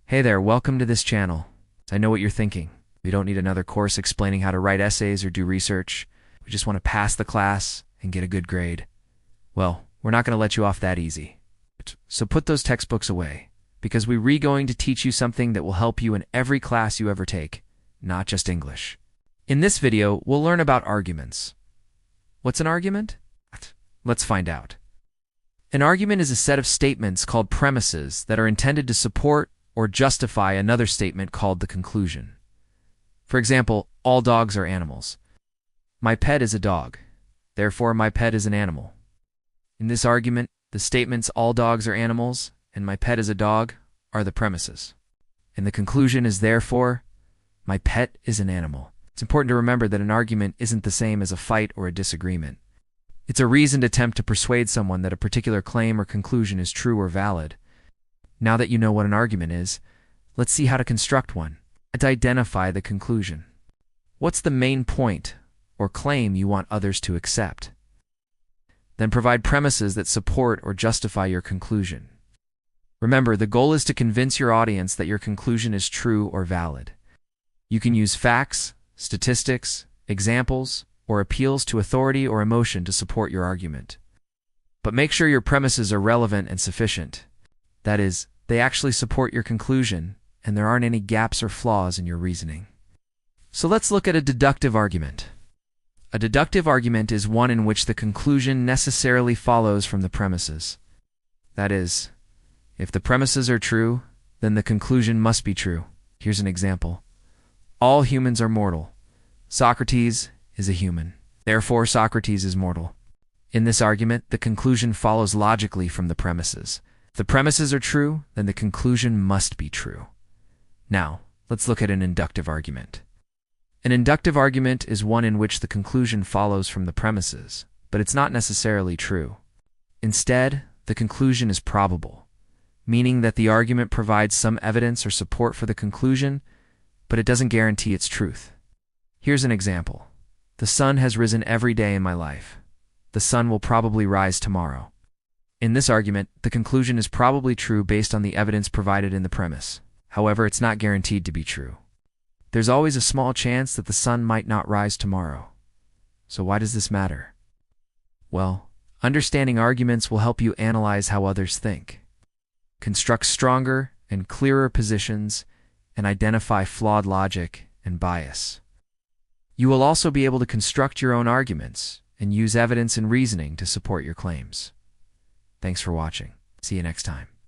Hey there, welcome to this channel. I know what you're thinking. We don't need another course explaining how to write essays or do research. We just want to pass the class and get a good grade. Well, we're not going to let you off that easy. So put those textbooks away, because we're going to teach you something that will help you in every class you ever take, not just English. In this video, we'll learn about arguments. What's an argument? Let's find out. An argument is a set of statements called premises that are intended to support or justify another statement called the conclusion. For example, all dogs are animals. My pet is a dog. Therefore, my pet is an animal. In this argument, the statements all dogs are animals and my pet is a dog are the premises. And the conclusion is therefore, my pet is an animal. It's important to remember that an argument isn't the same as a fight or a disagreement. It's a reasoned attempt to persuade someone that a particular claim or conclusion is true or valid. Now that you know what an argument is, let's see how to construct one and identify the conclusion. What's the main point or claim you want others to accept? Then provide premises that support or justify your conclusion. Remember, the goal is to convince your audience that your conclusion is true or valid. You can use facts, statistics, examples, or appeals to authority or emotion to support your argument. But make sure your premises are relevant and sufficient. That is, they actually support your conclusion, and there aren't any gaps or flaws in your reasoning. So let's look at a deductive argument. A deductive argument is one in which the conclusion necessarily follows from the premises. That is, if the premises are true, then the conclusion must be true. Here's an example. All humans are mortal. Socrates is a human. Therefore, Socrates is mortal. In this argument, the conclusion follows logically from the premises. If the premises are true, then the conclusion must be true. Now, let's look at an inductive argument. An inductive argument is one in which the conclusion follows from the premises, but it's not necessarily true. Instead, the conclusion is probable, meaning that the argument provides some evidence or support for the conclusion, but it doesn't guarantee its truth. Here's an example. The sun has risen every day in my life. The sun will probably rise tomorrow. In this argument, the conclusion is probably true based on the evidence provided in the premise. However, it's not guaranteed to be true. There's always a small chance that the sun might not rise tomorrow. So why does this matter? Well, understanding arguments will help you analyze how others think, construct stronger and clearer positions, and identify flawed logic and bias. You will also be able to construct your own arguments and use evidence and reasoning to support your claims. Thanks for watching. See you next time.